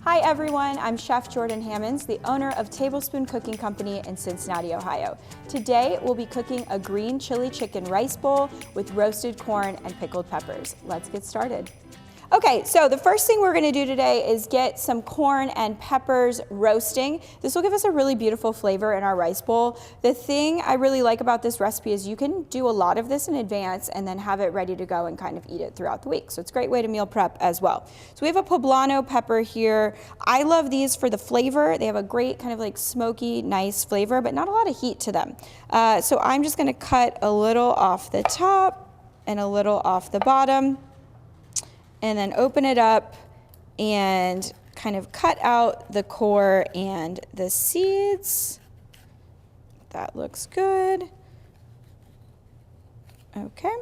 Hi everyone, I'm Chef Jordan Hammonds, the owner of Tablespoon Cooking Company in Cincinnati, Ohio. Today we'll be cooking a green chili chicken rice bowl with roasted corn and pickled peppers. Let's get started. Okay, so the first thing we're gonna do today is get some corn and peppers roasting. This will give us a really beautiful flavor in our rice bowl. The thing I really like about this recipe is you can do a lot of this in advance and then have it ready to go and kind of eat it throughout the week. So it's a great way to meal prep as well. So we have a poblano pepper here. I love these for the flavor. They have a great kind of like smoky, nice flavor, but not a lot of heat to them. So I'm just gonna cut a little off the top and a little off the bottom, and then open it up and kind of cut out the core and the seeds. That looks good. Okay.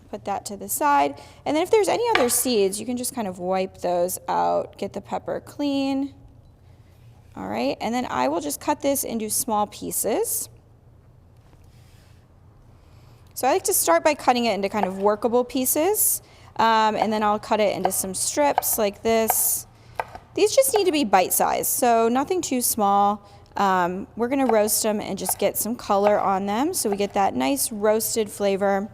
Put that to the side. And then if there's any other seeds, you can just kind of wipe those out, get the pepper clean. All right, and then I will just cut this into small pieces. So I like to start by cutting it into kind of workable pieces. And then I'll cut it into some strips like this. These just need to be bite-sized, so nothing too small. We're gonna roast them and just get some color on them so we get that nice roasted flavor.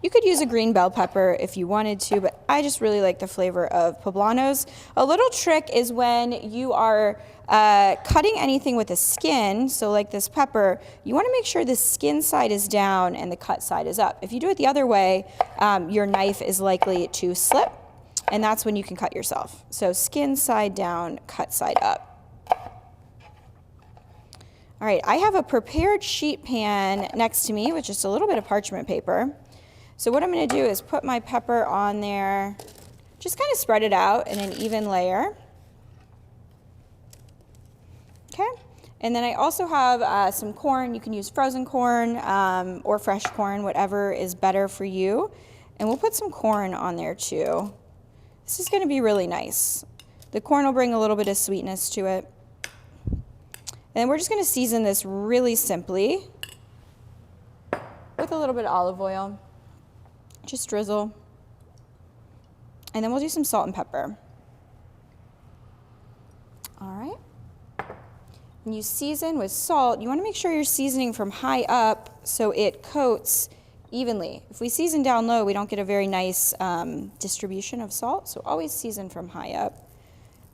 You could use a green bell pepper if you wanted to, but I just really like the flavor of poblanos. A little trick is when you are cutting anything with a skin, so like this pepper, you want to make sure the skin side is down and the cut side is up. If you do it the other way, your knife is likely to slip, and that's when you can cut yourself. So skin side down, cut side up. All right, I have a prepared sheet pan next to me with just a little bit of parchment paper. So what I'm going to do is put my pepper on there, just kind of spread it out in an even layer. Okay, and then I also have some corn. You can use frozen corn or fresh corn, whatever is better for you. And we'll put some corn on there too. This is going to be really nice. The corn will bring a little bit of sweetness to it. And we're just going to season this really simply with a little bit of olive oil. Just drizzle. And then we'll do some salt and pepper. All right. When you season with salt, you want to make sure you're seasoning from high up so it coats evenly. If we season down low, we don't get a very nice distribution of salt, so always season from high up.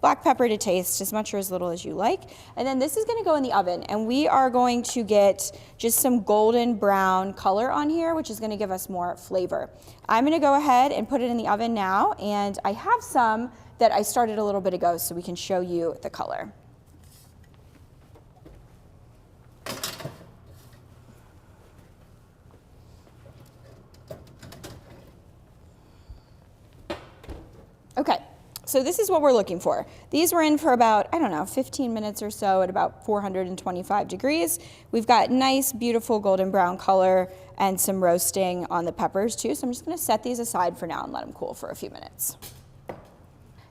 Black pepper to taste, as much or as little as you like. And then this is gonna go in the oven, and we are going to get just some golden brown color on here, which is gonna give us more flavor. I'm gonna go ahead and put it in the oven now, and I have some that I started a little bit ago so we can show you the color. Okay. So this is what we're looking for. These were in for about, I don't know, 15 minutes or so at about 425 degrees. We've got nice, beautiful golden brown color and some roasting on the peppers too. So I'm just gonna set these aside for now and let them cool for a few minutes.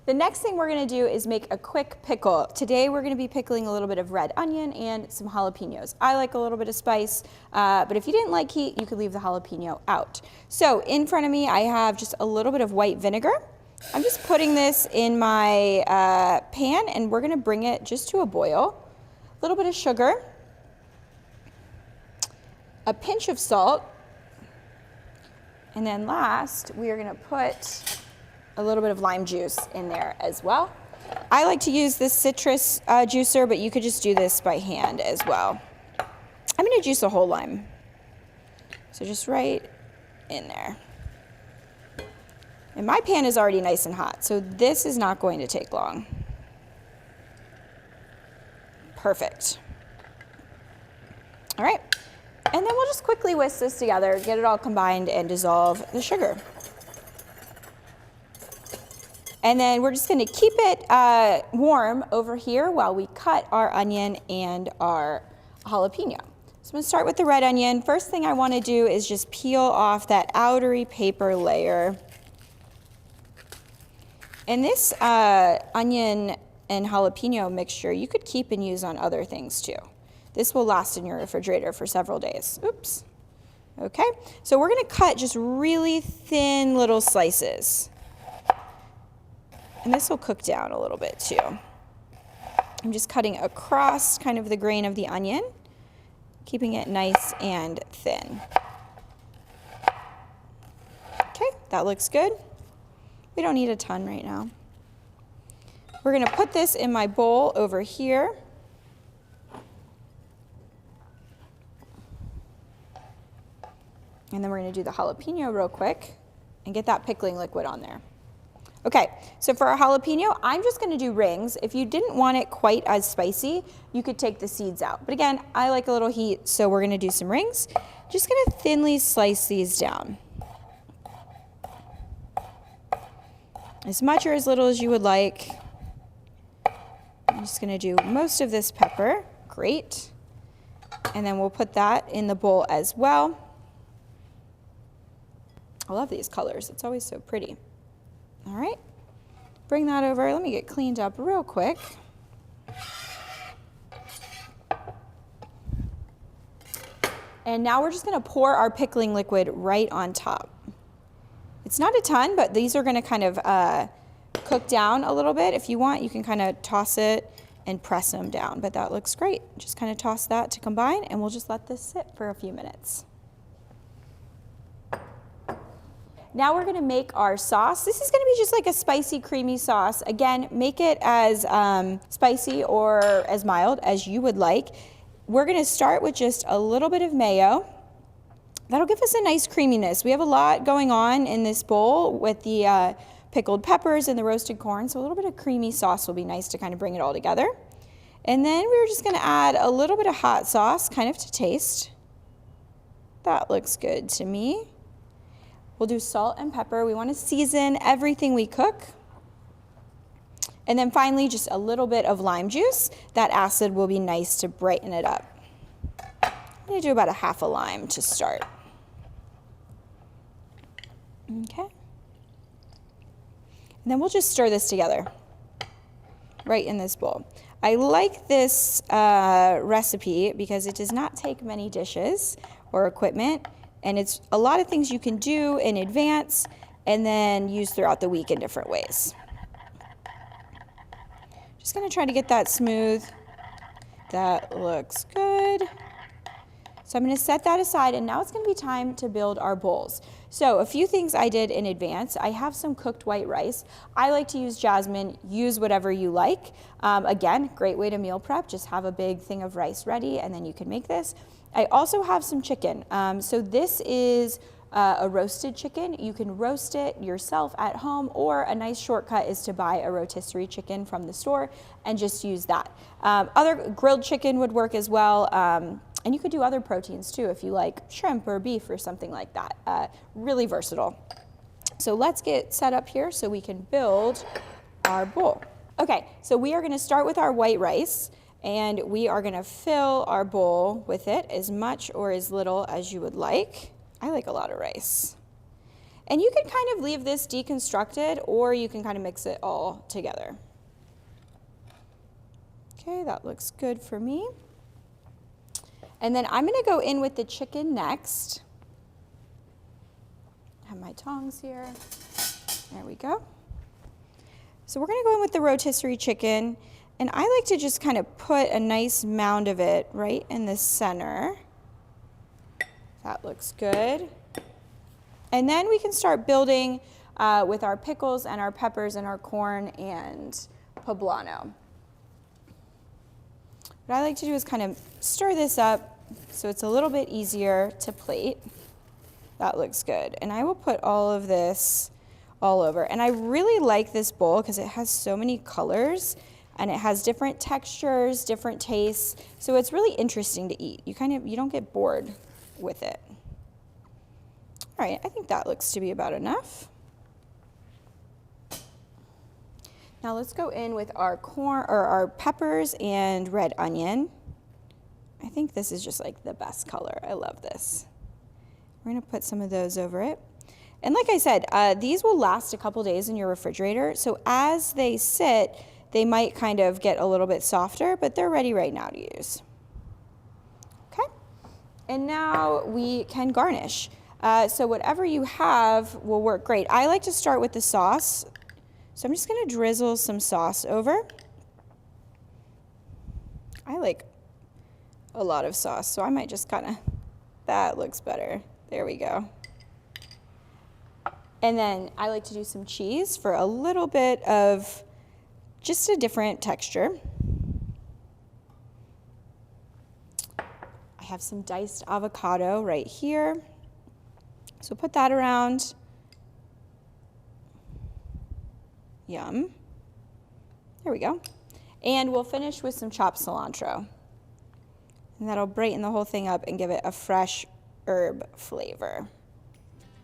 The next thing we're gonna do is make a quick pickle. Today we're gonna be pickling a little bit of red onion and some jalapenos. I like a little bit of spice, but if you didn't like heat, you could leave the jalapeno out. So in front of me, I have just a little bit of white vinegar. I'm just putting this in my pan, and we're gonna bring it just to a boil. A little bit of sugar, a pinch of salt, and then last, we are gonna put a little bit of lime juice in there as well. I like to use this citrus juicer, but you could just do this by hand as well. I'm gonna juice a whole lime. So just right in there. And my pan is already nice and hot, so this is not going to take long. Perfect. All right, and then we'll just quickly whisk this together, get it all combined, and dissolve the sugar. And then we're just gonna keep it warm over here while we cut our onion and our jalapeno. So I'm gonna start with the red onion. First thing I wanna do is just peel off that outery paper layer. And this onion and jalapeno mixture, you could keep and use on other things too. This will last in your refrigerator for several days. Oops. Okay, so we're gonna cut just really thin little slices. And this will cook down a little bit too. I'm just cutting across kind of the grain of the onion, keeping it nice and thin. Okay, that looks good. We don't need a ton right now. We're gonna put this in my bowl over here. And then we're gonna do the jalapeno real quick and get that pickling liquid on there. Okay, so for our jalapeno, I'm just gonna do rings. If you didn't want it quite as spicy, you could take the seeds out. But again, I like a little heat, so we're gonna do some rings. Just gonna thinly slice these down. As much or as little as you would like. I'm just gonna do most of this pepper, great. And then we'll put that in the bowl as well. I love these colors, it's always so pretty. All right, bring that over. Let me get cleaned up real quick. And now we're just gonna pour our pickling liquid right on top. It's not a ton, but these are gonna kind of cook down a little bit. If you want, you can kind of toss it and press them down, but that looks great. Just kind of toss that to combine, and we'll just let this sit for a few minutes. Now we're gonna make our sauce. This is gonna be just like a spicy, creamy sauce. Again, make it as spicy or as mild as you would like. We're gonna start with just a little bit of mayo. That'll give us a nice creaminess. We have a lot going on in this bowl with the pickled peppers and the roasted corn, so a little bit of creamy sauce will be nice to kind of bring it all together. And then we're just gonna add a little bit of hot sauce, kind of to taste. That looks good to me. We'll do salt and pepper. We want to season everything we cook. And then finally, just a little bit of lime juice. That acid will be nice to brighten it up. I'm going to do about a half a lime to start. Okay. And then we'll just stir this together right in this bowl. I like this recipe because it does not take many dishes or equipment. And it's a lot of things you can do in advance and then use throughout the week in different ways. Just gonna try to get that smooth. That looks good. So I'm gonna set that aside, and now it's gonna be time to build our bowls. So a few things I did in advance. I have some cooked white rice. I like to use jasmine, use whatever you like. Again, great way to meal prep, just have a big thing of rice ready and then you can make this. I also have some chicken. So this is a roasted chicken. You can roast it yourself at home, or a nice shortcut is to buy a rotisserie chicken from the store and just use that. Other grilled chicken would work as well. And you could do other proteins too if you like shrimp or beef or something like that. Really versatile. So let's get set up here so we can build our bowl. Okay, so we are gonna start with our white rice. And we are gonna fill our bowl with it, as much or as little as you would like. I like a lot of rice. And you can kind of leave this deconstructed, or you can kind of mix it all together. Okay, that looks good for me. And then I'm gonna go in with the chicken next. I have my tongs here. There we go. So we're gonna go in with the rotisserie chicken. And I like to just kind of put a nice mound of it right in the center. That looks good. And then we can start building with our pickles and our peppers and our corn and poblano. What I like to do is kind of stir this up so it's a little bit easier to plate. That looks good. And I will put all of this all over. And I really like this bowl because it has so many colors. And it has different textures, different tastes, so it's really interesting to eat. You don't get bored with it. All right, I think that looks to be about enough. Now let's go in with our corn or our peppers and red onion. I think this is just like the best color. I love this. We're gonna put some of those over it. And like I said, these will last a couple days in your refrigerator, so as they sit, they might kind of get a little bit softer, but they're ready right now to use. Okay, and now we can garnish. So whatever you have will work great. I like to start with the sauce. So I'm just gonna drizzle some sauce over. I like a lot of sauce, so I might just that looks better. There we go. And then I like to do some cheese for a little bit of just a different texture. I have some diced avocado right here. So put that around. Yum. There we go. And we'll finish with some chopped cilantro. And that'll brighten the whole thing up and give it a fresh herb flavor.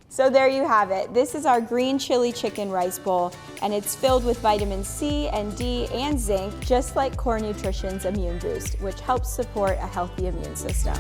So there you have it. This is our green chili chicken rice bowl, and it's filled with vitamin C and D and zinc, just like Core Nutrition's Immune Boost, which helps support a healthy immune system.